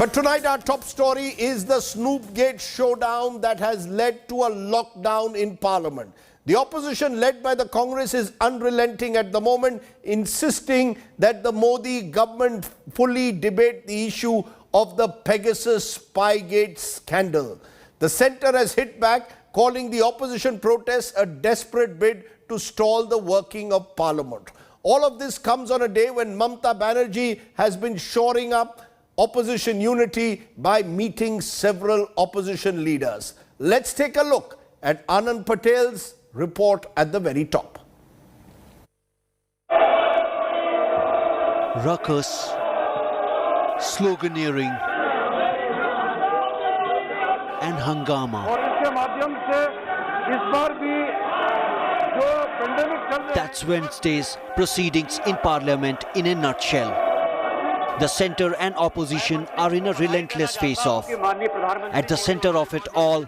But tonight our top story is the snoopgate showdown that has led to a lockdown in Parliament. The opposition led by the Congress is unrelenting at the moment, insisting that the Modi government fully debate the issue of the Pegasus spygate scandal. The centre has hit back, calling the opposition protests a desperate bid to stall the working of Parliament. All of this comes on a day when Mamata Banerjee has been shoring up opposition unity by meeting several opposition leaders. Let's take a look at Anand Patel's report at the very top. Ruckus, sloganeering and hangama. That's Wednesday's proceedings in Parliament in a nutshell. The centre and opposition are in a relentless face-off. At the centre of it all,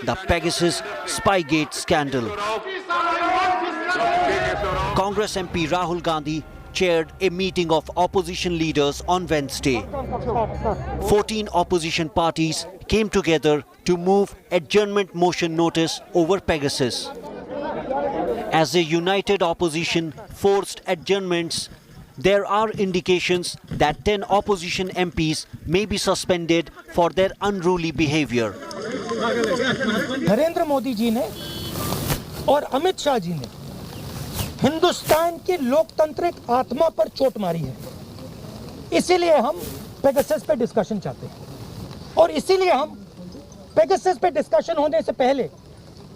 the Pegasus spygate scandal. Congress MP Rahul Gandhi chaired a meeting of opposition leaders on Wednesday. 14 opposition parties came together to move adjournment motion notice over Pegasus. As a united opposition forced adjournments, there are indications that 10 opposition MPs may be suspended for their unruly behavior. Narendra Modi ji ने और अमित शाह जी ने हिंदुस्तान की लोकतांत्रिक आत्मा पर चोट मारी है। इसीलिए हम पेगासस पे डिस्कशन चाहते हैं और इसीलिए हम पेगासस पे डिस्कशन होने से पहले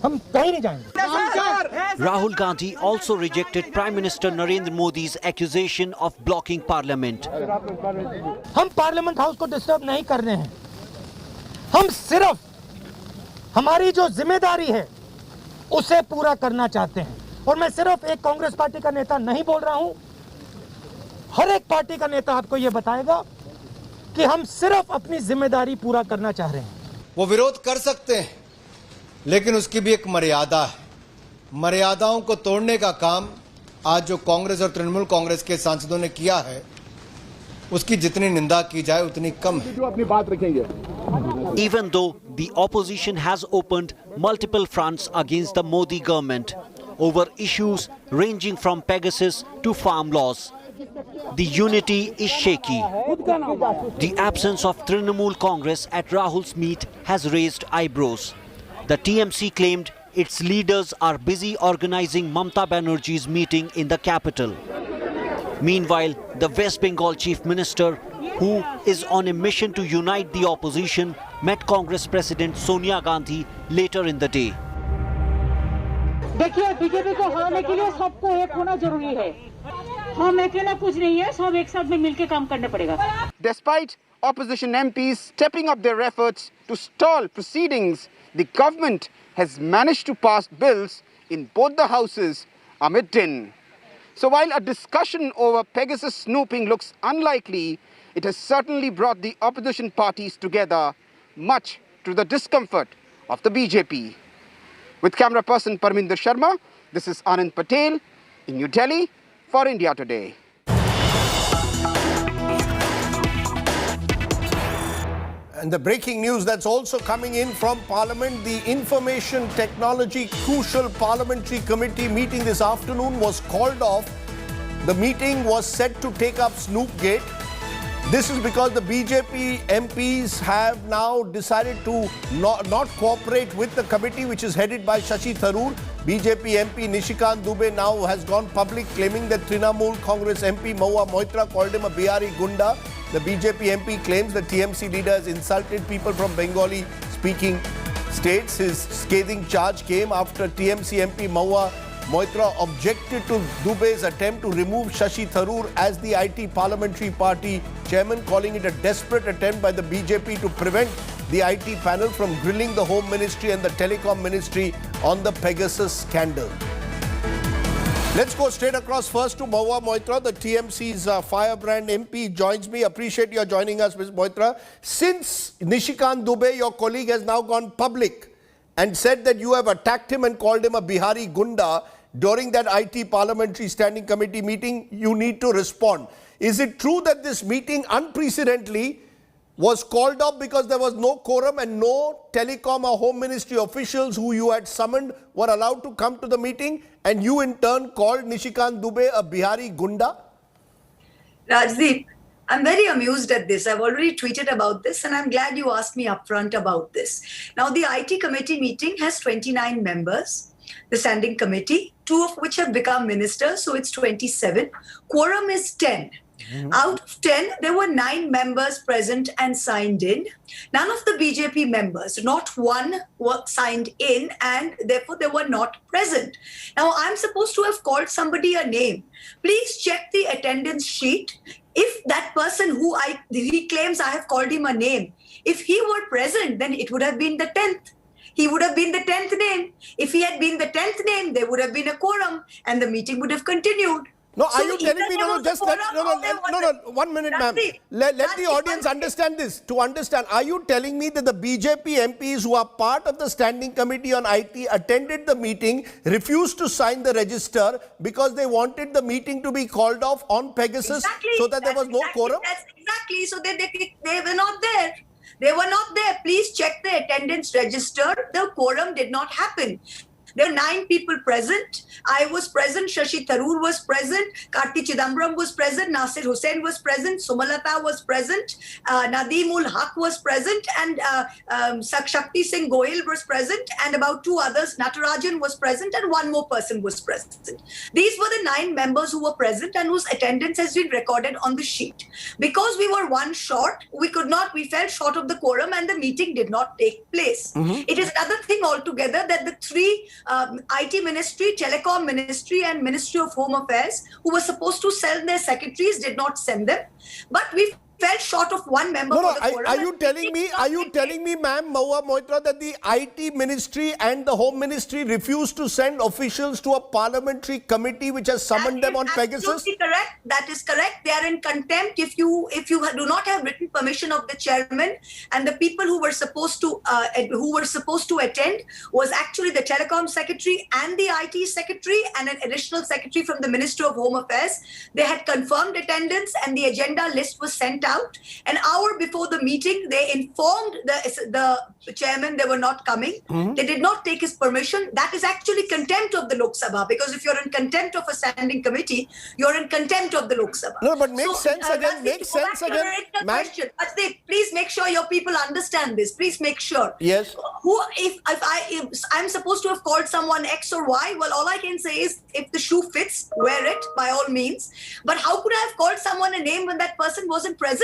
हम कहीं नहीं जाएंगे। Rahul Gandhi also rejected Prime Minister Narendra Modi's accusation of blocking Parliament. हम पार्लियामेंट हाउस को डिस्टर्ब नहीं कर रहे हैं। हम सिर्फ हमारी जो जिम्मेदारी है उसे पूरा करना चाहते हैं। और मैं सिर्फ एक कांग्रेस पार्टी का नेता नहीं बोल रहा हूं। हर एक पार्टी का नेता आपको यह बताएगा कि हम सिर्फ अपनी जिम्मेदारी पूरा करना चाह रहे हैं। वो विरोध कर सकते हैं, लेकिन उसकी भी एक मर्यादा है। मर्यादाओं को तोड़ने का काम आज जो कांग्रेस और तृणमूल कांग्रेस के सांसदों ने किया है, उसकी जितनी निंदा की जाए उतनी कम है। अपनी बात रखेंगे। Even though the opposition has opened multiple fronts against the Modi government over issues ranging from Pegasus to farm laws, the unity is shaky. The absence of Trinamool Congress at Rahul's meet has raised eyebrows. The TMC claimed its leaders are busy organizing Mamata Banerjee's meeting in the capital. Meanwhile, the West Bengal Chief Minister, who is on a mission to unite the opposition, met Congress President Sonia Gandhi later in the day. देखिए, BJP को हराने के लिए सबको एक होना जरूरी है। हम अकेला कुछ नहीं है, सब एक साथ में मिलकर काम करना पड़ेगा। Despite opposition MPs stepping up their efforts to stall proceedings, the government has managed to pass bills in both the houses amid din. So while a discussion over Pegasus snooping looks unlikely, it has certainly brought the opposition parties together, much to the discomfort of the BJP. With camera person Parminder Sharma, this is Anand Patel in New Delhi for India Today. And the breaking news that's also coming in from Parliament, the Information Technology Crucial Parliamentary Committee meeting this afternoon was called off. The meeting was set to take up snoopgate. This is because the BJP MPs have now decided to not cooperate with the committee, which is headed by Shashi Tharoor. BJP MP Nishikant Dubey now has gone public claiming that Trinamool Congress MP Mahua Moitra called him a Bihari Gunda. The BJP MP claims the TMC leader has insulted people from Bengali-speaking states. His scathing charge came after TMC MP Mahua Moitra objected to Dubey's attempt to remove Shashi Tharoor as the IT Parliamentary Party chairman, calling it a desperate attempt by the BJP to prevent the IT panel from grilling the Home Ministry and the Telecom Ministry on the Pegasus scandal. Let's go straight across first to Mahua Moitra, the TMC's firebrand MP, joins me. Appreciate your joining us, Ms. Moitra. Since Nishikant Dubey, your colleague, has now gone public and said that you have attacked him and called him a Bihari Gunda during that IT Parliamentary Standing Committee meeting, you need to respond. Is it true that this meeting unprecedentedly was called off because there was no quorum and no telecom or home ministry officials who you had summoned were allowed to come to the meeting, and you in turn called Nishikant Dubey a Bihari Gunda? Rajdeep, I'm very amused at this. I've already tweeted about this, and I'm glad you asked me upfront about this. Now, the IT committee meeting has 29 members, the standing committee, 2 of which have become ministers, so it's 27. Quorum is 10. Out of 10, there were 9 members present and signed in. None of the BJP members, not one, were signed in, and therefore they were not present. Now, I'm supposed to have called somebody a name. Please check the attendance sheet. If that person he claims I have called him a name, if he were present, then it would have been the 10th. He would have been the 10th name. If he had been the 10th name, there would have been a quorum and the meeting would have continued. No, are you telling me, no, 1 minute, ma'am. Let the audience understand this. To understand, are you telling me that the BJP MPs who are part of the standing committee on IT attended the meeting, refused to sign the register because they wanted the meeting to be called off on Pegasus so that there was no quorum? That's exactly. So they were not there. They were not there. Please check the attendance register. The quorum did not happen. There are 9 people present. I was present. Shashi Tharoor was present. Karti Chidambaram was present. Nasir Hussain was present. Sumalata was present. Nadeem ul Haq was present. And Shakti Singh Goyal was present. And about 2 others. Natarajan was present. And 1 more person was present. These were the 9 members who were present and whose attendance has been recorded on the sheet. Because we were 1 short, we fell short of the quorum and the meeting did not take place. It is another thing altogether that the 3 IT ministry, telecom ministry and Ministry of Home Affairs who were supposed to send their secretaries did not send them. But we fell short of 1 member for the quorum. Are you telling me, ma'am, Mahua Moitra, that the IT ministry and the home ministry refused to send officials to a parliamentary committee which has summoned them on Pegasus? Absolutely correct. That is correct. They are in contempt if you do not have written permission of the chairman, and the people who were supposed to attend was actually the telecom secretary and the IT secretary and an additional secretary from the Ministry of Home Affairs. They had confirmed attendance and the agenda list was sent out. An hour before the meeting, they informed the chairman they were not coming. They did not take his permission. That is actually contempt of the Lok Sabha, because if you're in contempt of a standing committee, you're in contempt of the Lok Sabha. No, but makes sense again. Ma'am, please make sure your people understand this. Please make sure. Yes. If I'm supposed to have called someone X or Y, well, all I can say is if the shoe fits, wear it by all means. But how could I have called someone a name when that person wasn't present?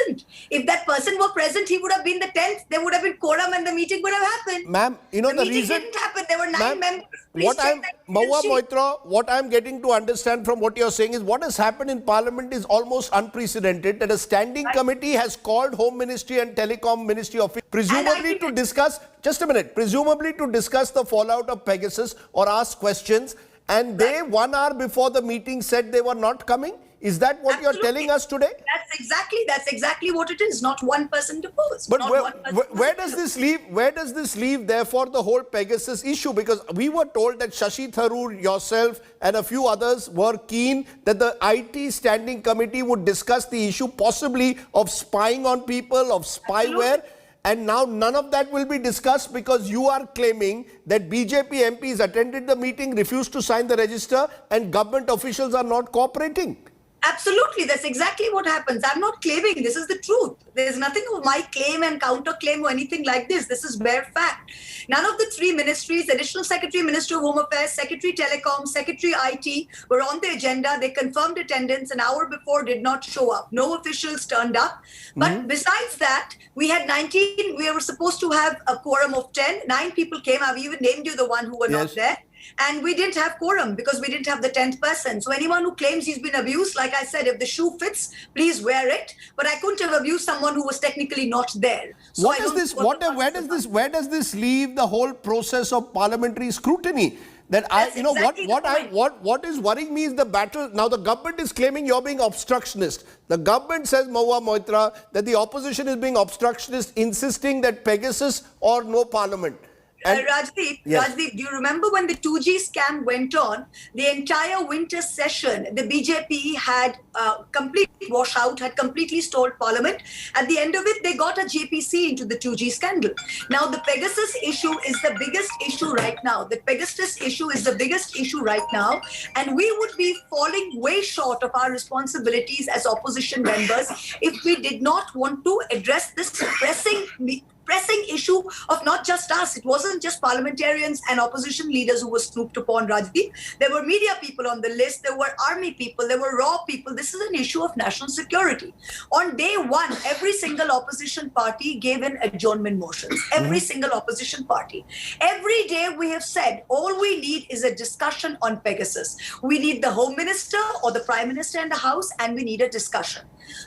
If that person were present, he would have been the 10th. There would have been quorum and the meeting would have happened. Ma'am, the meeting reason didn't happen. There were 9 members. Mahua Moitra, what I'm getting to understand from what you're saying is what has happened in Parliament is almost unprecedented, that a standing committee has called Home Ministry and Telecom Ministry of presumably to discuss, just a minute, presumably to discuss the fallout of Pegasus or ask questions, and they 1 hour before the meeting said they were not coming? Is that what you're telling us today? That's exactly what it is. Not one person deposed. But where does this leave? Where does this leave, therefore, the whole Pegasus issue? Because we were told that Shashi Tharoor, yourself, and a few others were keen that the IT standing committee would discuss the issue, possibly of spying on people, of spyware. And now none of that will be discussed because you are claiming that BJP MPs attended the meeting, refused to sign the register, and government officials are not cooperating. Absolutely. That's exactly what happens. I'm not claiming. This is the truth. There's nothing of my claim and counterclaim or anything like this. This is bare fact. None of the 3 ministries, Additional Secretary, Minister of Home Affairs, Secretary Telecom, Secretary IT, were on the agenda. They confirmed attendance an hour before, did not show up. No officials turned up. But besides that, we had 19. We were supposed to have a quorum of 10. 9 people came. I've even named you the one who were not there. And we didn't have quorum because we didn't have the 10th person. So anyone who claims he's been abused, like I said, if the shoe fits, please wear it. But I couldn't have abused someone who was technically not there. So where does this leave the whole process of parliamentary scrutiny? That what is worrying me is the battle. Now the government is claiming you're being obstructionist. The government says, Mahua Moitra, that the opposition is being obstructionist, insisting that Pegasus or no parliament. Rajdeep, Yes. Rajdeep, do you remember when the 2G scam went on? The entire winter session, the BJP had complete washout, had completely stalled Parliament. At the end of it, they got a JPC into the 2G scandal. Now, the Pegasus issue is the biggest issue right now. The Pegasus issue is the biggest issue right now, and we would be falling way short of our responsibilities as opposition members if we did not want to address this pressing issue of not just us. It wasn't just parliamentarians and opposition leaders who were snooped upon, Rajdeep. There were media people on the list. There were army people. There were raw people. This is an issue of national security. On day one, every single opposition party gave in adjournment motions. Every single opposition party. Every day we have said, all we need is a discussion on Pegasus. We need the Home Minister or the Prime Minister in the House, and we need a discussion.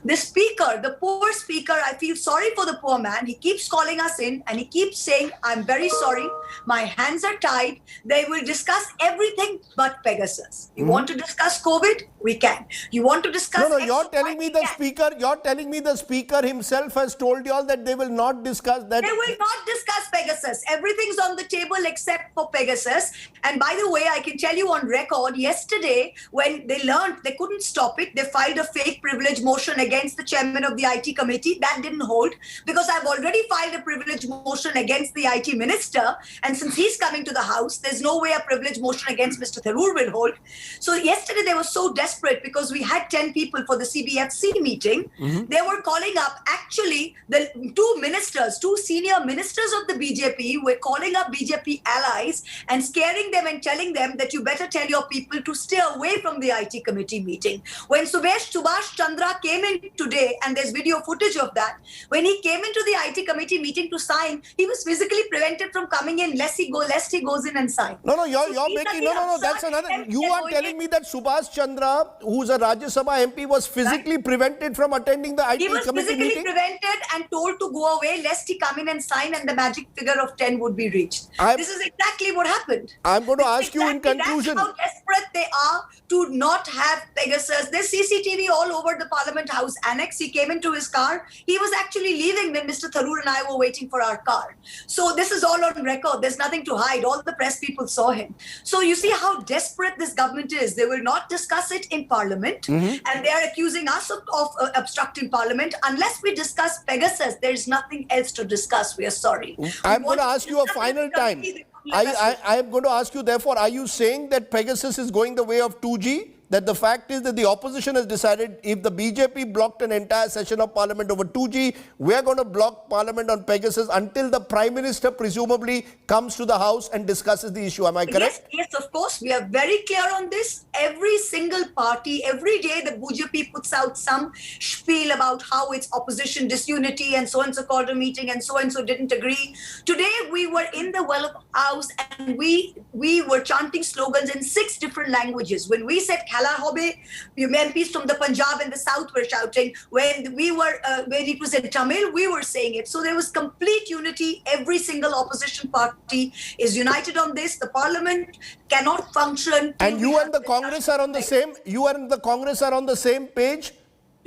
The speaker, the poor speaker, I feel sorry for the poor man. He keeps calling us in and he keeps saying, I'm very sorry, my hands are tied. They will discuss everything but Pegasus. You want to discuss COVID? We can. You want to discuss... No, you're telling me the speaker himself has told you all that they will not discuss that. They will not discuss Pegasus. Everything's on the table except for Pegasus. And by the way, I can tell you on record, yesterday, when they learned they couldn't stop it, they filed a fake privilege motion against the chairman of the IT committee. That didn't hold because I've already filed a privilege motion against the IT minister. And since he's coming to the House, there's no way a privilege motion against Mr. Tharoor will hold. So yesterday they were so desperate because we had 10 people for the CBFC meeting. They were calling up, actually, the two senior ministers of the BJP were calling up BJP allies and scaring them and telling them that you better tell your people to stay away from the IT committee meeting. When Subhash Chandra came in today, and there's video footage of that, when he came into the IT committee meeting to sign, he was physically prevented from coming in lest he goes in and sign. You're making, that's another, you are telling me that Subhash Chandra, who's a Rajya Sabha MP, was physically prevented from attending the IT committee meeting? He was physically prevented and told to go away lest he come in and sign and the magic figure of 10 would be reached. This is exactly what happened. I'm going to ask you in conclusion. That's how desperate they are to not have Pegasus. There's CCTV all over the Parliament House annex. He came into his car. He was actually leaving when Mr. Tharoor and I were waiting for our car. So this is all on record. There's nothing to hide. All the press people saw him. So you see how desperate this government is. They will not discuss it in Parliament. And they are accusing us of obstructing Parliament. Unless we discuss Pegasus, there's nothing else to discuss. We are sorry. I'm going to ask you a final time. I am going to ask you, therefore, are you saying that Pegasus is going the way of 2G? That the fact is that the opposition has decided if the BJP blocked an entire session of Parliament over 2G, we're going to block Parliament on Pegasus until the Prime Minister presumably comes to the House and discusses the issue. Am I correct? Yes, of course. We are very clear on this. Every single party, every day the BJP puts out some spiel about how it's opposition disunity and so called a meeting and so didn't agree. Today we were in the Well House and we were chanting slogans in 6 different languages. When we said Khala Hobe, MPs from the Punjab and the South were shouting. When it was in Tamil, we were saying it. So there was complete unity. Every single opposition party is united on this. The Parliament cannot function. And you and the Congress are on the same. You and the Congress are on the same page.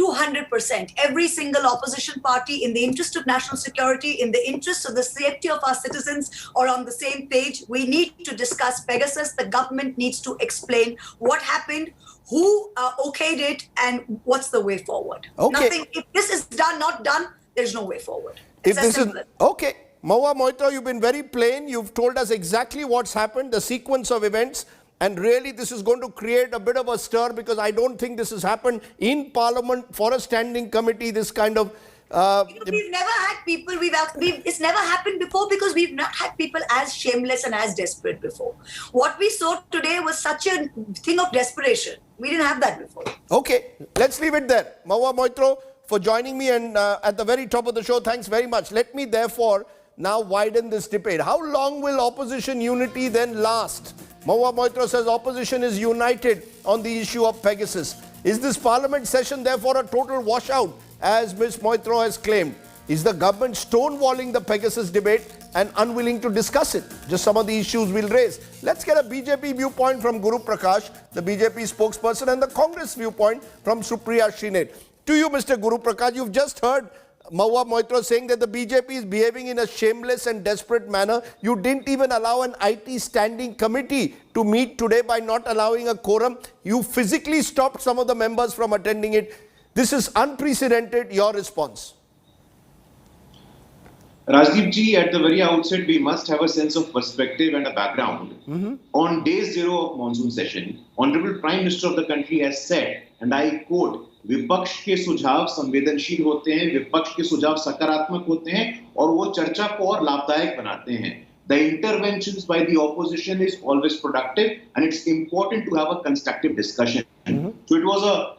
200%. Every single opposition party, in the interest of national security, in the interest of the safety of our citizens, are on the same page. We need to discuss Pegasus. The government needs to explain what happened, who okayed it, and what's the way forward. Okay. Nothing. If this is not done, there's no way forward. Okay. Mahua Moitra, you've been very plain. You've told us exactly what's happened, the sequence of events. And really, this is going to create a bit of a stir because I don't think this has happened in Parliament for a standing committee, this kind of... we've never had people, it's never happened before because we've not had people as shameless and as desperate before. What we saw today was such a thing of desperation. We didn't have that before. Okay, let's leave it there. Mahua Moitra, for joining me and at the very top of the show, thanks very much. Let me therefore now widen this debate. How long will opposition unity then last? Mahua Moitra says opposition is united on the issue of Pegasus. Is this Parliament session therefore a total washout, as Ms. Moitra has claimed? Is the government stonewalling the Pegasus debate and unwilling to discuss it? Just some of the issues we'll raise. Let's get a BJP viewpoint from Guru Prakash, the BJP spokesperson, and the Congress viewpoint from Supriya Shrinet. To you, Mr. Guru Prakash, you've just heard Mahua Moitra saying that the BJP is behaving in a shameless and desperate manner. You didn't even allow an IT standing committee to meet today by not allowing a quorum. You physically stopped some of the members from attending it. This is unprecedented. Your response? Rajdeep ji, at the very outset, we must have a sense of perspective and a background. On day zero of monsoon session, Honorable Prime Minister of the country has said, and I quote, विपक्ष के सुझाव संवेदनशील होते हैं, विपक्ष के सुझाव सकारात्मक होते हैं और वो चर्चा को और लाभदायक बनाते हैं. The interventions by the opposition is always productive and it's important to have a constructive discussion. So it was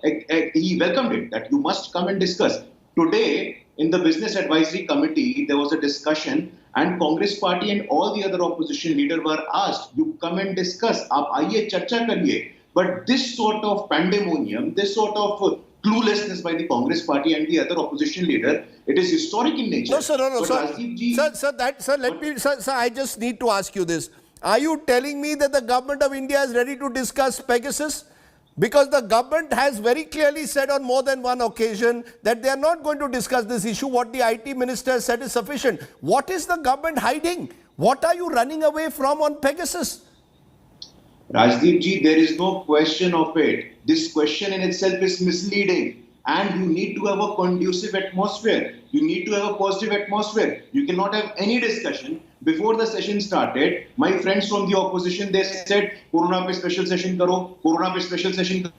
he welcomed it that you must come and discuss. Today, in the Business Advisory Committee, there was a discussion and Congress Party and all the other opposition leaders were asked, you come and discuss, आप आइए चर्चा करिए. But this sort of pandemonium, this sort of cluelessness by the Congress Party and the other opposition leader, it is historic in nature. No, sir, no. Sir, I just need to ask you this. Are you telling me that the government of India is ready to discuss Pegasus? Because the government has very clearly said on more than one occasion that they are not going to discuss this issue. What the IT minister said is sufficient. What is the government hiding? What are you running away from on Pegasus? Rajdeep ji, there is no question of it. This question in itself is misleading. And you need to have a conducive atmosphere. You need to have a positive atmosphere. You cannot have any discussion. Before the session started, my friends from the opposition, they said, Corona pe special session karo, Corona pe special session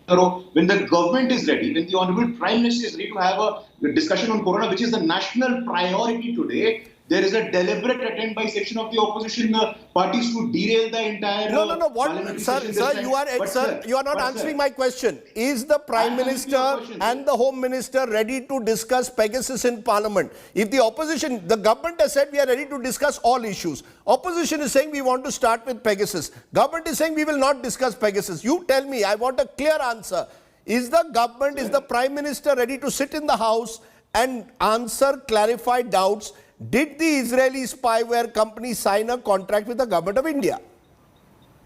karo. When the government is ready, when the Honorable Prime Minister is ready to have a discussion on Corona, which is the national priority today, there is a deliberate attempt by section of the opposition parties to derail the entire. No. What, sir? You are not answering my question. Is the Prime Minister and the Home Minister ready to discuss Pegasus in Parliament? If the opposition, the government has said we are ready to discuss all issues. Opposition is saying we want to start with Pegasus. Government is saying we will not discuss Pegasus. You tell me. I want a clear answer. Is the government, is the Prime Minister ready to sit in the House and answer, clarify doubts? Did the Israeli spyware company sign a contract with the government of India?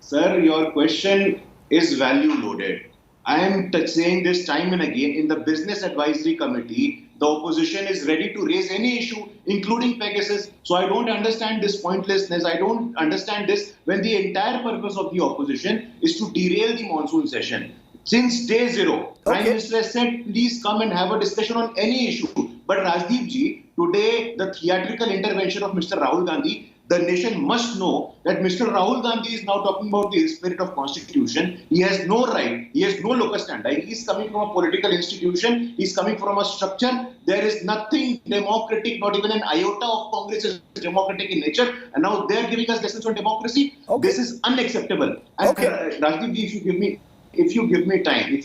Sir, your question is value loaded. I am saying this time and again in the Business Advisory Committee, the opposition is ready to raise any issue, including Pegasus. So I don't understand this pointlessness. I don't understand this when the entire purpose of the opposition is to derail the monsoon session. Since day zero, Prime Minister has said, please come and have a discussion on any issue. But Rajdeep ji, today the theatrical intervention of Mr. Rahul Gandhi, the nation must know that Mr. Rahul Gandhi is now talking about the spirit of constitution. He has no right, he has no locus standi. He is coming from a political institution, he is coming from a structure. There is nothing democratic, not even an iota of Congress is democratic in nature. And now they are giving us lessons on democracy. This is unacceptable. And Rajdeep ji, if you give me time,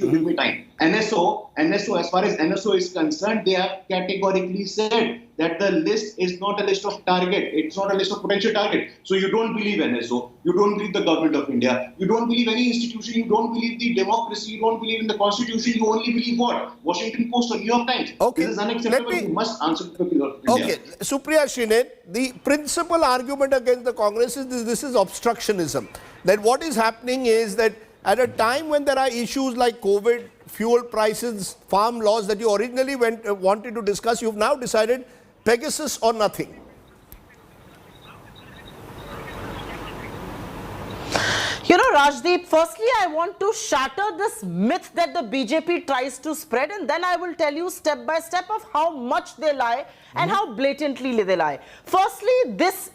NSO, as far as NSO is concerned, they have categorically said that the list is not a list of target. It's not a list of potential target. So you don't believe NSO. You don't believe the government of India. You don't believe any institution. You don't believe the democracy. You don't believe in the constitution. You only believe what? Washington Post or New York Times. This is unacceptable. You must answer to the people of India. Supriya Shine, the principal argument against the Congress is this is obstructionism. That what is happening is that at a time when there are issues like COVID, fuel prices, farm laws that you originally wanted to discuss, you've now decided Pegasus or nothing. You know, Rajdeep, firstly, I want to shatter this myth that the BJP tries to spread, and then I will tell you step by step of how much they lie and how blatantly they lie. Firstly, this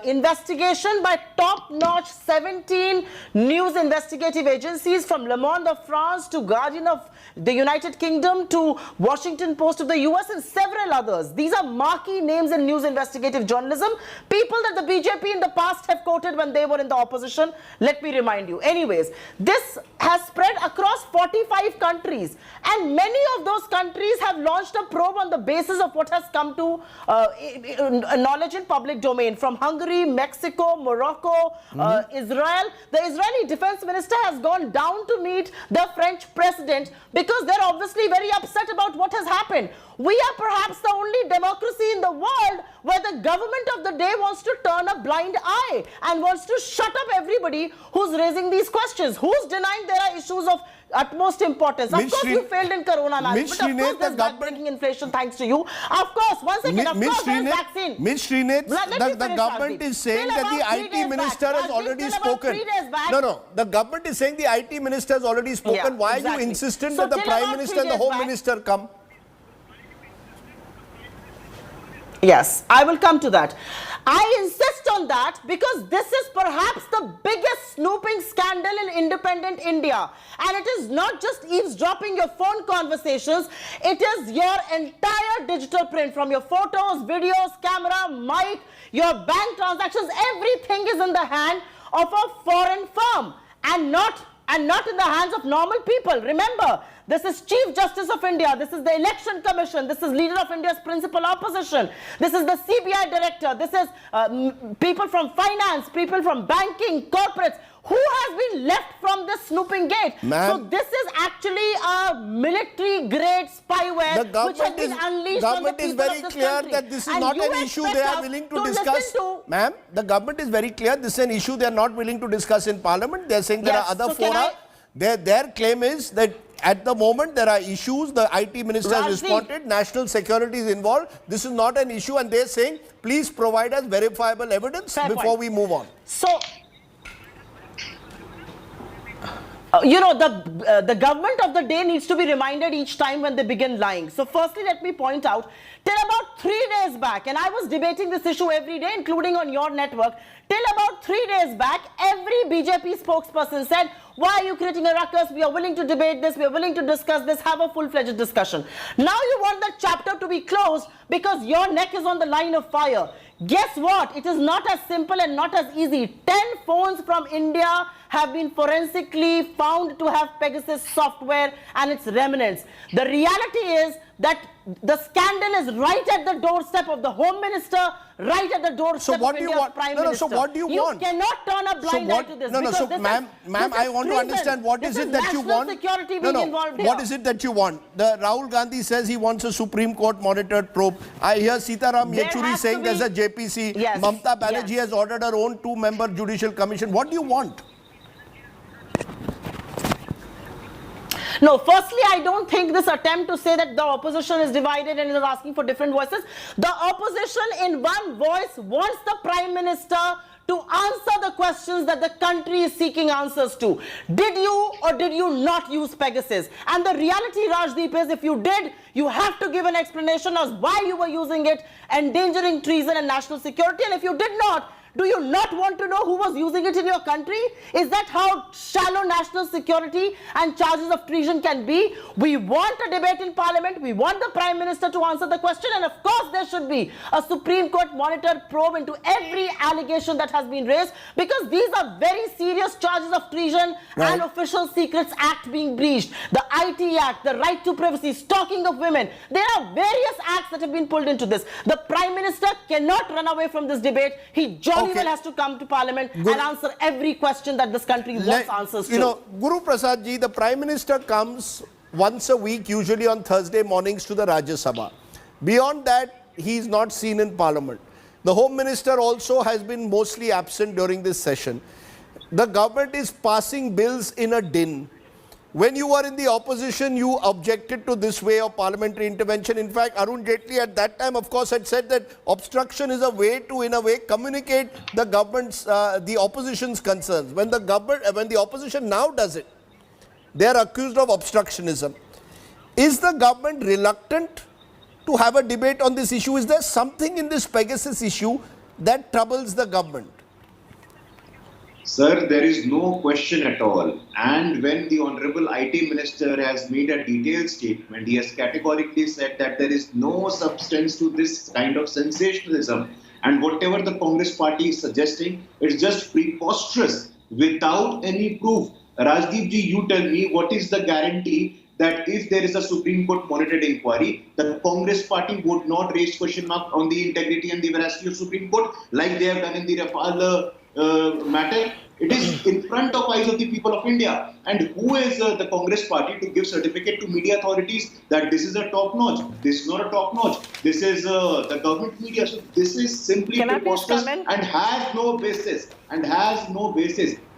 investigation by top-notch 17 news investigative agencies from Le Monde of France to Guardian of the United Kingdom to Washington Post of the US and several others. These are marquee names in news investigative journalism, people that the BJP in the past have quoted when they were in the opposition. Let me remind you. Anyways, this has spread across 45 countries and many of those countries have launched a probe on the basis of what has come to knowledge in public domain from Hungary, Mexico, Morocco, Israel. The Israeli defense minister has gone down to meet the French president because they're obviously very upset about what has happened. We are perhaps the only democracy in the world where the government of the day wants to turn a blind eye and wants to shut up everybody who's raising these questions. Who's denying there are issues of utmost importance? Of course, you failed in corona management. Of course, there's backbreaking inflation thanks to you. Of course, once again, of course, there's vaccine. Ms. Srinath, the government is saying that the IT minister has already spoken. No, the government is saying the IT minister has already spoken. Why are you insistent that the Prime Minister and the Home Minister come? Yes, I will come to that. I insist on that because this is perhaps the biggest snooping scandal in independent India. And it is not just eavesdropping your phone conversations, it is your entire digital print from your photos, videos, camera, mic, your bank transactions, everything is in the hand of a foreign firm and not in the hands of normal people. Remember, this is Chief Justice of India, this is the Election Commission, this is Leader of India's principal opposition, this is the CBI Director, this is people from finance, people from banking, corporates. Who has been left from this snooping gate? So this is actually a military-grade spyware which has been unleashed on the people of this country. The government is very clear that this is not an issue they are willing to discuss. Ma'am, the government is very clear this is an issue they are not willing to discuss in Parliament. They are saying there are other fora. Their claim is that at the moment there are issues, the IT minister has responded, national security is involved. This is not an issue and they are saying please provide us verifiable evidence before we move on. So, you know, the government of the day needs to be reminded each time when they begin lying. So firstly, let me point out, till about 3 days back, and I was debating this issue every day, including on your network, till about 3 days back, every BJP spokesperson said, why are you creating a ruckus? We are willing to debate this, we are willing to discuss this, have a full-fledged discussion. Now you want that chapter to be closed because your neck is on the line of fire. Guess what? It is not as simple and not as easy. 10 phones from India have been forensically found to have Pegasus software and its remnants. The reality is that the scandal is right at the doorstep of the Home Minister, right at the doorstep of India's Prime Minister. So what do you want? You cannot turn a blind eye to this. Ma'am, I want to understand what is it that you want. What is it that you want? The Rahul Gandhi says he wants a Supreme Court monitored probe. I hear Sitaram Yechuri saying there's a JPC. Mamata Banerjee has ordered her own 2-member judicial commission. What do you want? No, firstly, I don't think this attempt to say that the opposition is divided and is asking for different voices. The opposition in one voice wants the Prime Minister to answer the questions that the country is seeking answers to. Did you or did you not use Pegasus? And the reality, Rajdeep, is if you did, you have to give an explanation as why you were using it, endangering treason and national security. And if you did not, do you not want to know who was using it in your country? Is that how shallow national security and charges of treason can be? We want a debate in Parliament. We want the Prime Minister to answer the question. And of course, there should be a Supreme Court monitored probe into every allegation that has been raised, because these are very serious charges of treason and Official Secrets Act being breached. The IT Act, the right to privacy, stalking of women. There are various acts that have been pulled into this. The Prime Minister cannot run away from this debate. He jolly well has to come to Parliament and answer every question that this country wants answers to. You know, Guru Prasad ji, the Prime Minister comes once a week, usually on Thursday mornings, to the Rajya Sabha. Beyond that, he is not seen in Parliament. The Home Minister also has been mostly absent during this session. The government is passing bills in a din. When you were in the opposition, you objected to this way of parliamentary intervention. In fact, Arun Jaitley at that time, of course, had said that obstruction is a way to, in a way, communicate the government's, the opposition's concerns. When the opposition now does it, they are accused of obstructionism. Is the government reluctant to have a debate on this issue? Is there something in this Pegasus issue that troubles the government? Sir, there is no question at all. And when the Honorable IT Minister has made a detailed statement, he has categorically said that there is no substance to this kind of sensationalism. And whatever the Congress party is suggesting, it's just preposterous without any proof. Rajdeep ji, you tell me, what is the guarantee that if there is a Supreme Court monitored inquiry, the Congress party would not raise question mark on the integrity and the veracity of Supreme Court like they have done in the Rafale matter? It is in front of eyes of the people of India. And who is the Congress party to give certificate to media authorities that this is a top notch? This is not a top notch. This is the government media. So this is simply preposterous and has no basis.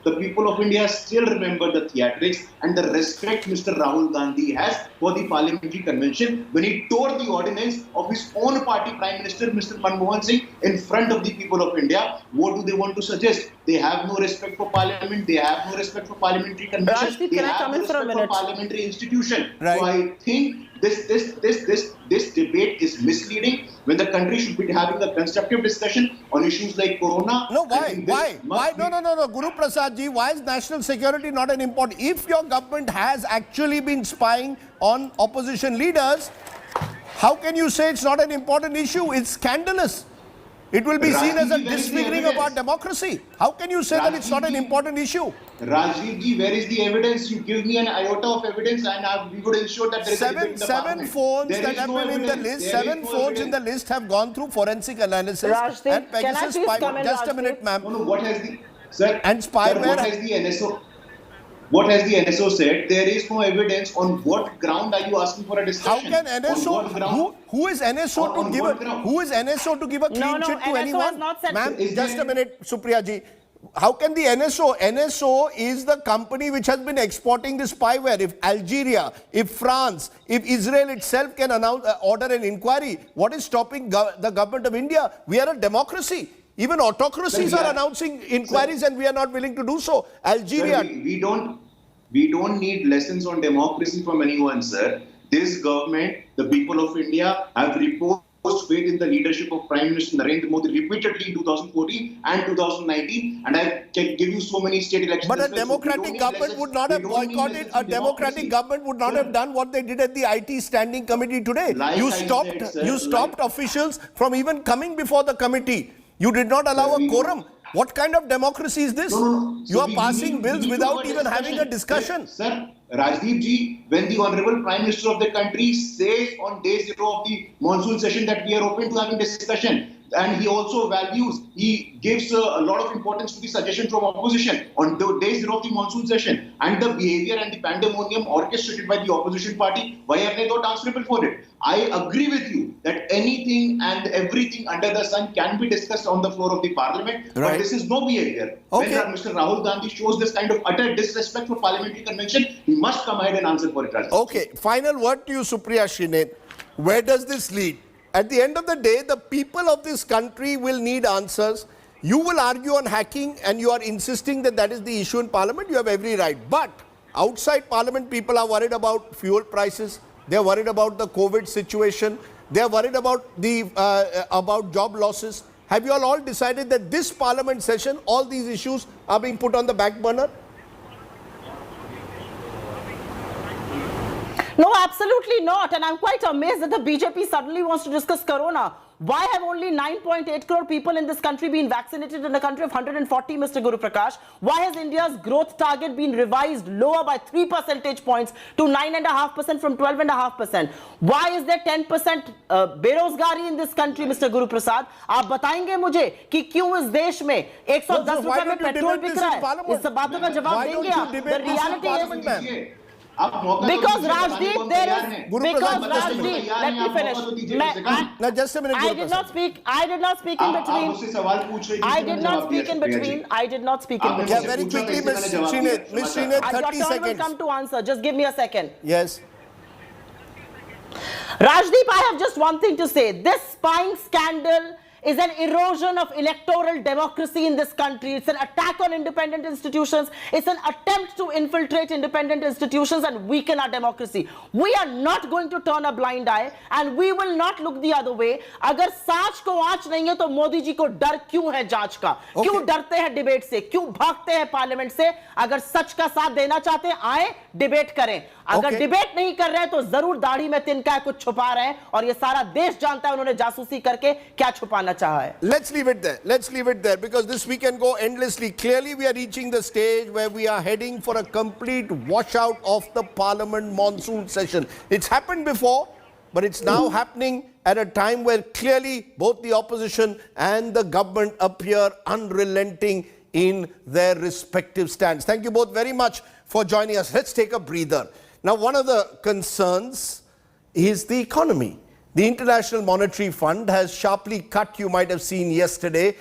The people of India still remember the theatrics and the respect Mr. Rahul Gandhi has for the parliamentary convention when he tore the ordinance of his own party Prime Minister, Mr. Manmohan Singh, in front of the people of India. What do they want to suggest? They have no respect for parliament. They have no respect for parliamentary convention. They have no respect for parliamentary institution. Right. So I think this debate is misleading when the country should be having a constructive discussion on issues like corona. No, why? No, Guru Prasad ji, why is national security not an important? If your government has actually been spying on opposition leaders, how can you say it's not an important issue? It's scandalous. It will be seen as a disfiguring of our democracy. How can you say that it's not an important issue? Rajiv ji, where is the evidence? You give me an iota of evidence and we would ensure that there is a debate in the seven phones that have been in the list. Seven phones in the list have gone through forensic analysis. Rajdeep, and Pegasus spy. Just a minute, ma'am. No, what has the sir? And spyware. What has the NSO? What has the NSO said? There is no evidence. On what ground are you asking for a discussion? How can NSO? Who is NSO to give who is NSO to give a clean chit to anyone? Ma'am, just a minute, Supriya ji. How can the NSO? NSO is the company which has been exporting the spyware. If Algeria, if France, if Israel itself can order an inquiry, what is stopping the government of India? We are a democracy. Even autocracies are announcing inquiries, and we are not willing to do so. Algeria. Sir, we don't need lessons on democracy from anyone, sir. This government, the people of India, have reposed faith in the leadership of Prime Minister Narendra Modi repeatedly in 2014 and 2019, and I can give you so many state elections. But a democratic government would not have boycotted. A democratic government would not have done what they did at the IT Standing Committee today. You stopped officials from even coming before the committee. You did not allow a quorum. What kind of democracy is this? You are passing bills without even having a discussion. Sir, Rajdeep ji, when the Honorable Prime Minister of the country says on day zero of the monsoon session that we are open to having discussion, and he also he gives a lot of importance to the suggestion from opposition on day zero of the monsoon session, and the behavior and the pandemonium orchestrated by the opposition party, why are they not answerable for it? I agree with you that anything and everything under the sun can be discussed on the floor of the parliament, but this is no behavior. Okay. When Mr. Rahul Gandhi shows this kind of utter disrespect for parliamentary convention, he must come ahead and answer for it. Okay, final word to you, Supriya Shine. Where does this lead? At the end of the day, the people of this country will need answers. You will argue on hacking and you are insisting that that is the issue in parliament. You have every right. But outside parliament, people are worried about fuel prices. They are worried about the COVID situation. They are worried about about job losses. Have you all decided that this parliament session, all these issues are being put on the back burner? No, absolutely not. And I'm quite amazed that the BJP suddenly wants to discuss corona. Why have only 9.8 crore people in this country been vaccinated in a country of 140, Mr. Guru Prakash? Why has India's growth target been revised lower by 3 percentage points to 9.5% from 12.5%? Why is there 10% बेरोजगारी in this country, Mr. Guru Prasad? आप बताएंगे मुझे कि क्यों इस देश में 110 रुपए में पेट्रोल बिक रहा है? इस बातों का जवाब देंगे आप? The reality is... Because Rajdeep, let me finish. Now, just a minute. I did not speak in between. I did not speak in between. Yeah, very quickly, Miss Shine, 30 seconds. Your turn will come to answer. Just give me a second. Yes. Rajdeep, I have just one thing to say. This spying scandal is an erosion of electoral democracy in this country. It's an attack on independent institutions. It's an attempt to infiltrate independent institutions and weaken our democracy. We are not going to turn a blind eye and we will not look the other way. अगर सांच को आंच नहीं है तो मोदी जी को डर क्यों है जांच का? क्यों डरते हैं डिबेट से? क्यों भागते हैं पार्लियामेंट से? अगर सच का साथ देना चाहते हैं आए डिबेट करें. अगर डिबेट नहीं कर रहे हैं तो जरूर दाढ़ी में तिनका है कुछ छुपा रहे हैं और ये सारा देश जानता है उन्होंने जासूसी करके क्या छुपाना चाहा है. Let's leave it there. Let's leave it there because this we can go endlessly. Clearly we are reaching the stage where we are heading for a complete washout of the parliament monsoon session. It's happened before, but it's now happening at a time where clearly both the opposition and the government appear unrelenting in their respective stands. Thank you both very much for joining us. Let's take a breather. Now, one of the concerns is the economy. The International Monetary Fund has sharply cut, you might have seen yesterday,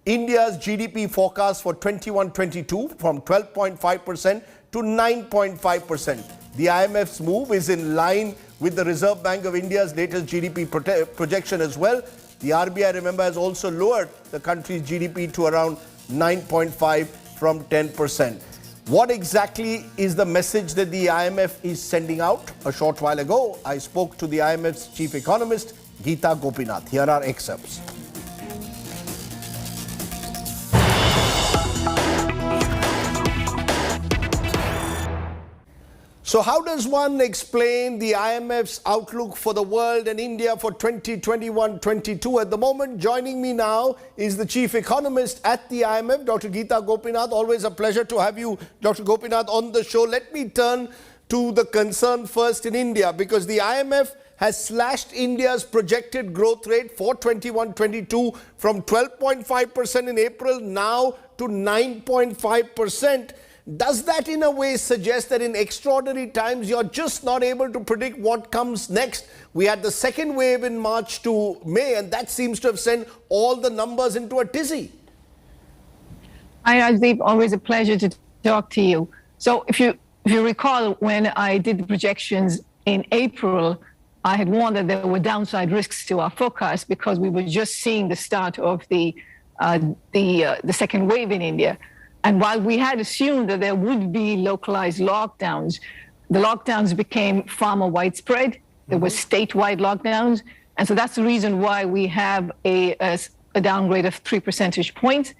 India's GDP forecast for 21-22 from 12.5% to 9.5%. The IMF's move is in line with the Reserve Bank of India's latest GDP projection as well. The RBI, remember, has also lowered the country's GDP to around 9.5 from 10%. What exactly is the message that the IMF is sending out? A short while ago, I spoke to the IMF's chief economist, Geeta Gopinath. Here are excerpts. So how does one explain the IMF's outlook for the world and India for 2021-22? At the moment, joining me now is the chief economist at the IMF, Dr. Geeta Gopinath. Always a pleasure to have you, Dr. Gopinath, on the show. Let me turn to the concern first in India, because the IMF has slashed India's projected growth rate for 21-22 from 12.5% in April now to 9.5%. Does that in a way suggest that in extraordinary times you're just not able to predict what comes next? We had the second wave in March to May, and that seems to have sent all the numbers into a tizzy. Hi, Rajdeep. Always a pleasure to talk to you. So if you recall, when I did the projections in April, I had warned that there were downside risks to our forecast because we were just seeing the start of the second wave in India. And while we had assumed that there would be localized lockdowns, the lockdowns became far more widespread. There were statewide lockdowns. And so that's the reason why we have a downgrade of 3 percentage points.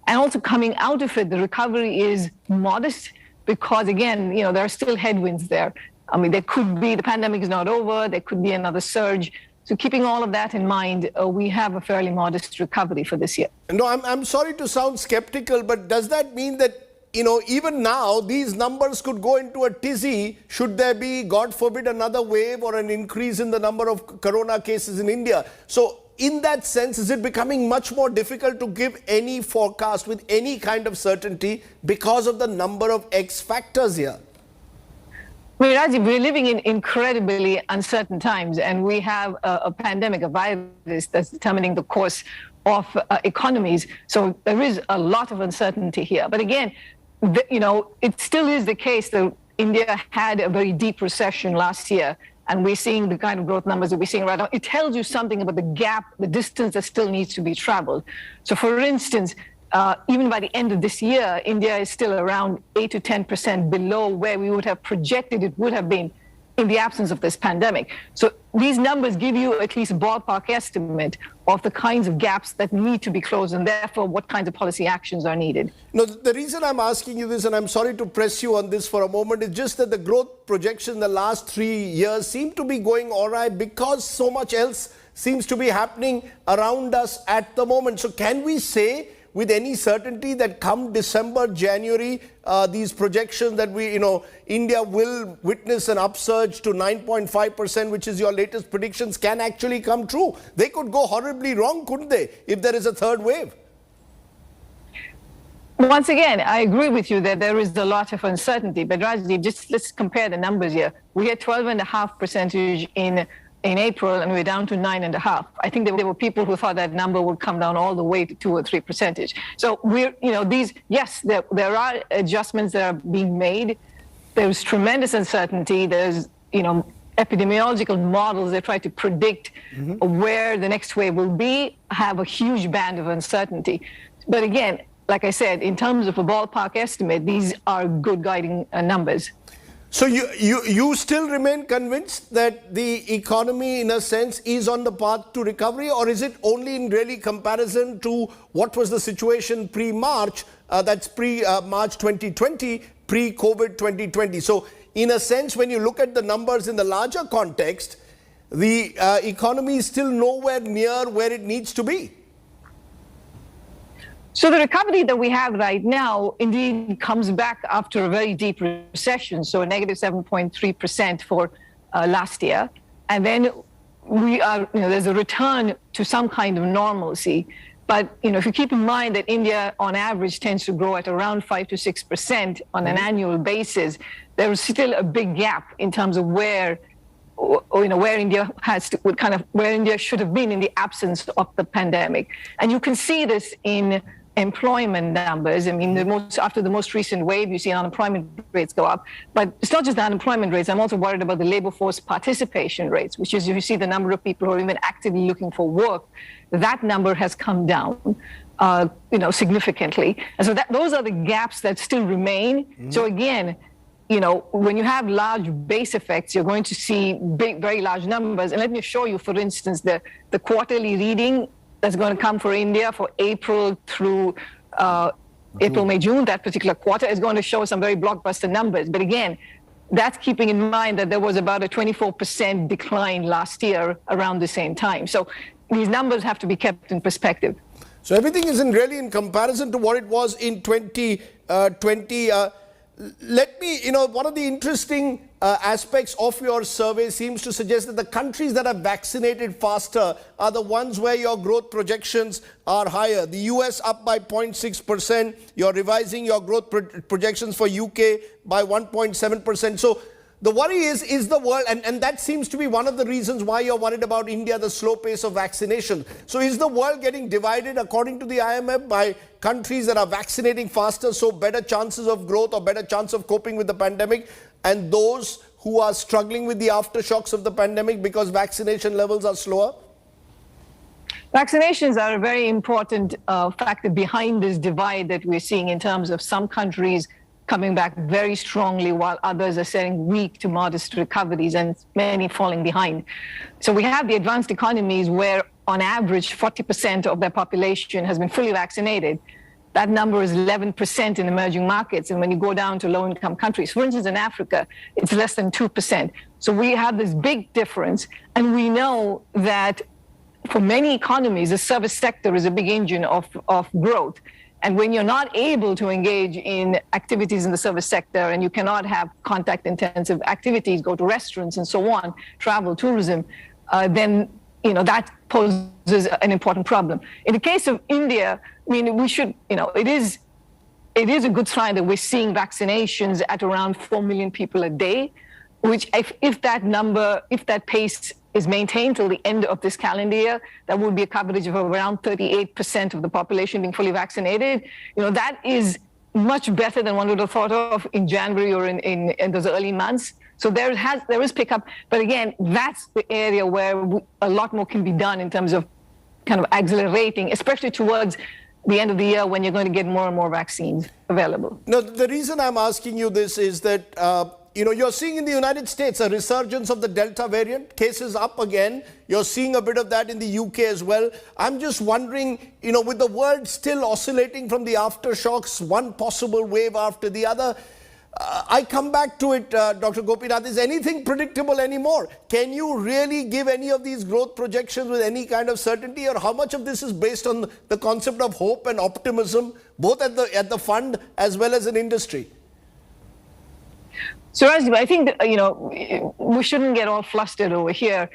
And also coming out of it, the recovery is modest because, again, there are still headwinds there. I mean, there could be, the pandemic is not over, there could be another surge. So keeping all of that in mind, we have a fairly modest recovery for this year. No, I'm sorry to sound skeptical, but does that mean that, even now, these numbers could go into a tizzy should there be, God forbid, another wave or an increase in the number of corona cases in India? So in that sense, is it becoming much more difficult to give any forecast with any kind of certainty because of the number of X factors here? Rajiv, we're living in incredibly uncertain times, and we have a pandemic, a virus that's determining the course of economies. So there is a lot of uncertainty here. But again, it still is the case that India had a very deep recession last year, and we're seeing the kind of growth numbers that we're seeing right now. It tells you something about the gap, the distance that still needs to be traveled. So for instance, even by the end of this year, India is still around 8 to 10% below where we would have projected it would have been in the absence of this pandemic. So these numbers give you at least a ballpark estimate of the kinds of gaps that need to be closed and therefore what kinds of policy actions are needed. No, the reason I'm asking you this, and I'm sorry to press you on this for a moment, is just that the growth projections in the last 3 years seem to be going all right because so much else seems to be happening around us at the moment. So can we say with any certainty that come December, January, these projections that India will witness an upsurge to 9.5%, which is your latest predictions, can actually come true? They could go horribly wrong, couldn't they, if there is a third wave? Once again, I agree with you that there is a lot of uncertainty, but Rajdeep, let's compare the numbers here. We had 12.5% in April, and we're down to 9.5. I think there were people who thought that number would come down all the way to 2 or 3%. So there are adjustments that are being made. There's tremendous uncertainty. There's, epidemiological models that try to predict where the next wave will be, have a huge band of uncertainty. But again, like I said, in terms of a ballpark estimate, these are good guiding numbers. So you still remain convinced that the economy, in a sense, is on the path to recovery, or is it only in really comparison to what was the situation pre-March, that's pre-March 2020, pre-COVID 2020? So in a sense, when you look at the numbers in the larger context, the economy is still nowhere near where it needs to be. So the recovery that we have right now indeed comes back after a very deep recession, so a negative 7.3% for last year. And then we are, there's a return to some kind of normalcy. But if you keep in mind that India, on average, tends to grow at around 5 to 6% on an annual basis, there is still a big gap in terms of where India where India should have been in the absence of the pandemic. And you can see this in employment numbers. I mean, after the most recent wave, you see unemployment rates go up. But it's not just the unemployment rates. I'm also worried about the labor force participation rates, which is, if you see the number of people who are even actively looking for work, that number has come down, significantly. And so those are the gaps that still remain. So again, when you have large base effects, you're going to see very large numbers. And let me show you, for instance, the quarterly reading that's going to come for India for April through April, May, June. That particular quarter is going to show some very blockbuster numbers. But again, that's keeping in mind that there was about a 24% decline last year around the same time. So these numbers have to be kept in perspective. So everything isn't really in comparison to what it was in 2020. Let me, one of the interesting aspects of your survey seems to suggest that the countries that are vaccinated faster are the ones where your growth projections are higher. The US up by 0.6%. You're revising your growth projections for UK by 1.7%. So the worry is the world, and that seems to be one of the reasons why you're worried about India, the slow pace of vaccination. So is the world getting divided, according to the IMF, by countries that are vaccinating faster, so better chances of growth or better chance of coping with the pandemic, and those who are struggling with the aftershocks of the pandemic because vaccination levels are slower? Vaccinations are a very important factor behind this divide that we're seeing in terms of some countries coming back very strongly while others are setting weak to modest recoveries and many falling behind. So we have the advanced economies where on average 40% of their population has been fully vaccinated. That number is 11% in emerging markets. And when you go down to low-income countries, for instance, in Africa, it's less than 2%. So we have this big difference. And we know that for many economies, the service sector is a big engine of growth. And when you're not able to engage in activities in the service sector and you cannot have contact-intensive activities, go to restaurants and so on, travel, tourism, then that poses an important problem. In the case of India, I mean, we should, it is a good sign that we're seeing vaccinations at around 4 million people a day, which if that pace is maintained till the end of this calendar year, that would be a coverage of around 38% of the population being fully vaccinated. That is much better than one would have thought of in January or in those early months. So there is pickup, but again, that's the area where a lot more can be done in terms of kind of accelerating, especially towards the end of the year when you're going to get more and more vaccines available. No, the reason I'm asking you this is that you're seeing in the United States a resurgence of the Delta variant, cases up again. You're seeing a bit of that in the UK as well. I'm just wondering, with the world still oscillating from the aftershocks, one possible wave after the other, I come back to it, Dr. Gopinath, is anything predictable anymore? Can you really give any of these growth projections with any kind of certainty, or how much of this is based on the concept of hope and optimism, both at the fund as well as in industry? So I think that, we shouldn't get all flustered over here.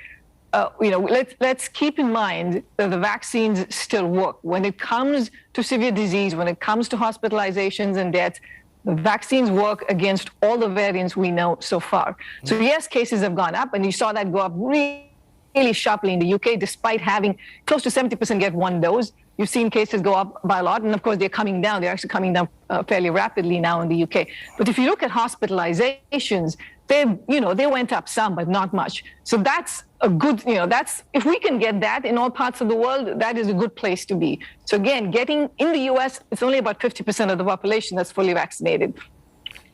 Let's keep in mind that the vaccines still work. When it comes to severe disease, when it comes to hospitalizations and deaths, the vaccines work against all the variants we know so far. So yes, cases have gone up, and you saw that go up really sharply in the UK, despite having close to 70% get one dose. You've seen cases go up by a lot, and of course they're coming down. They're actually coming down fairly rapidly now in the UK. But if you look at hospitalizations, they went up some, but not much. So that's a good, if we can get that in all parts of the world, that is a good place to be. So again, getting in the US, it's only about 50% of the population that's fully vaccinated.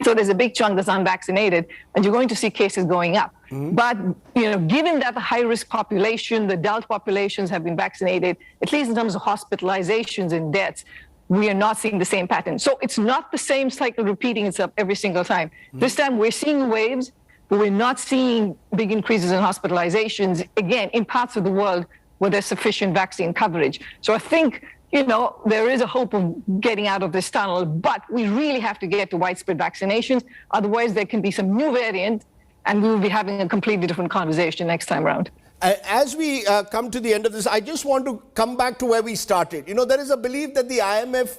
So there's a big chunk that's unvaccinated, and you're going to see cases going up. But, given that the high-risk population, the adult populations have been vaccinated, at least in terms of hospitalizations and deaths, we are not seeing the same pattern. So it's not the same cycle repeating itself every single time. This time we're seeing waves, but we're not seeing big increases in hospitalizations, again, in parts of the world where there's sufficient vaccine coverage. So I think, there is a hope of getting out of this tunnel, but we really have to get to widespread vaccinations. Otherwise, there can be some new variant, and we will be having a completely different conversation next time around. As we come to the end of this, I just want to come back to where we started. You know, there is a belief that the IMF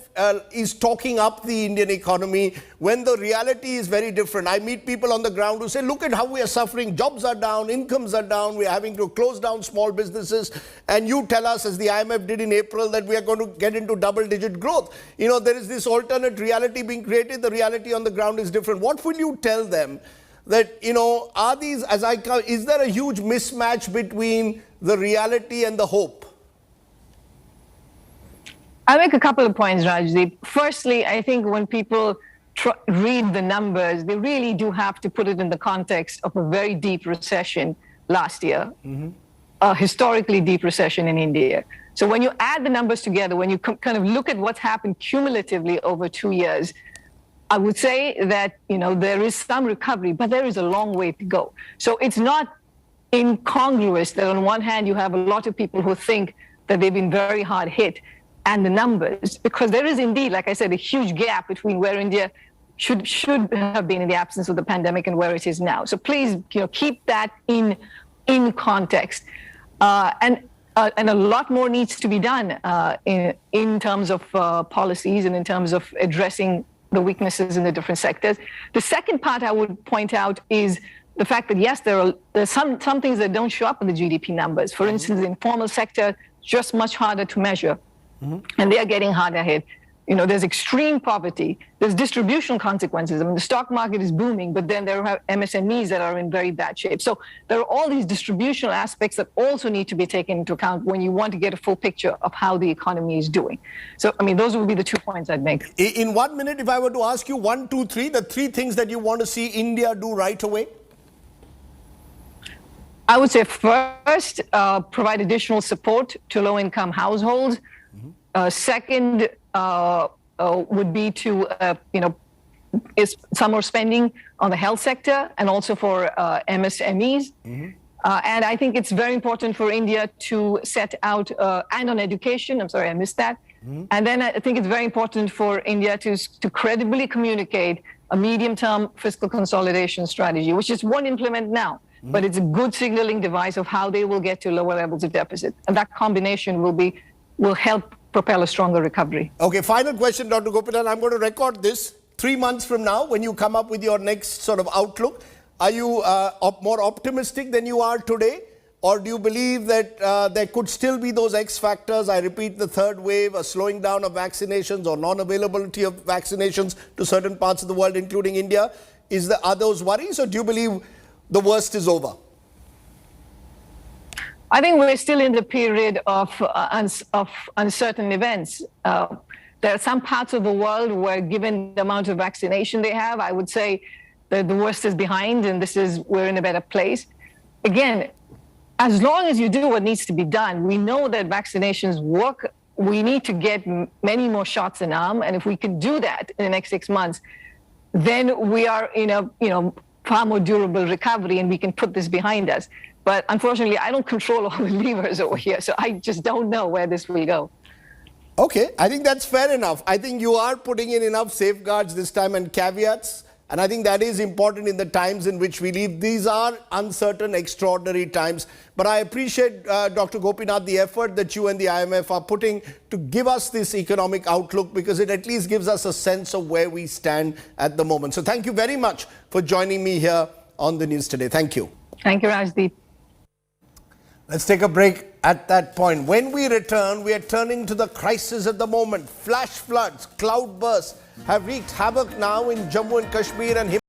is talking up the Indian economy when the reality is very different. I meet people on the ground who say, look at how we are suffering. Jobs are down, incomes are down. We are having to close down small businesses. And you tell us, as the IMF did in April, that we are going to get into double-digit growth. You know, there is this alternate reality being created. The reality on the ground is different. What will you tell them? That, you know, are these, is there a huge mismatch between the reality and the hope? I'll make a couple of points, Rajdeep. Firstly, I think when people read the numbers, they really do have to put it in the context of a very deep recession last year, a historically deep recession in India. So when you add the numbers together, when you kind of look at what's happened cumulatively over 2 years, I would say that, you know, there is some recovery, but there is a long way to go. So it's not incongruous that on one hand you have a lot of people who think that they've been very hard hit and the numbers, because there is indeed, like I said, a huge gap between where India should have been in the absence of the pandemic and where it is now. So please, you know, keep that in context. And a lot more needs to be done in terms of policies and in terms of addressing the weaknesses in the different sectors. The second part I would point out is the fact that, yes, there are some things that don't show up in the GDP numbers. For instance, the informal sector, just much harder to measure. And they are getting harder hit. You know, there's extreme poverty. There's distributional consequences. I mean, the stock market is booming, but then there are MSMEs that are in very bad shape. So there are all these distributional aspects that also need to be taken into account when you want to get a full picture of how the economy is doing. So, I mean, those would be the 2 points I'd make. In 1 minute, if I were to ask you 1, 2, 3, the 3 things that you want to see India do right away? I would say first, provide additional support to low-income households. Second, would be to, you know, is some more spending on the health sector and also for MSMEs. And I think it's very important for India to set out, and on education, I'm sorry, I missed that. And then I think it's very important for India to credibly communicate a medium-term fiscal consolidation strategy, which is one implement now. But it's a good signaling device of how they will get to lower levels of deficit. And that combination will help propel a stronger recovery. Okay, final question, Dr. Gopinath. I'm going to record this 3 months from now when you come up with your next sort of outlook. Are you more optimistic than you are today? Or do you believe that there could still be those X factors? I repeat, the third wave, a slowing down of vaccinations or non-availability of vaccinations to certain parts of the world, including India. Are those worries, or do you believe the worst is over? I think we're still in the period of uncertain events. There are some parts of the world where, given the amount of vaccination they have, I would say that the worst is behind and we're in a better place. Again, as long as you do what needs to be done, we know that vaccinations work. We need to get many more shots in arm. And if we can do that in the next 6 months, then we are in a, you know, far more durable recovery and we can put this behind us. But unfortunately, I don't control all the levers over here, so I just don't know where this will go. Okay, I think that's fair enough. I think you are putting in enough safeguards this time and caveats, and I think that is important in the times in which we live. These are uncertain, extraordinary times. But I appreciate, Dr. Gopinath, the effort that you and the IMF are putting to give us this economic outlook, because it at least gives us a sense of where we stand at the moment. So thank you very much for joining me here on the news today. Thank you. Thank you, Rajdeep. Let's take a break at that point. When we return, we are turning to the crisis at the moment. Flash floods, cloud bursts have wreaked havoc now in Jammu and Kashmir and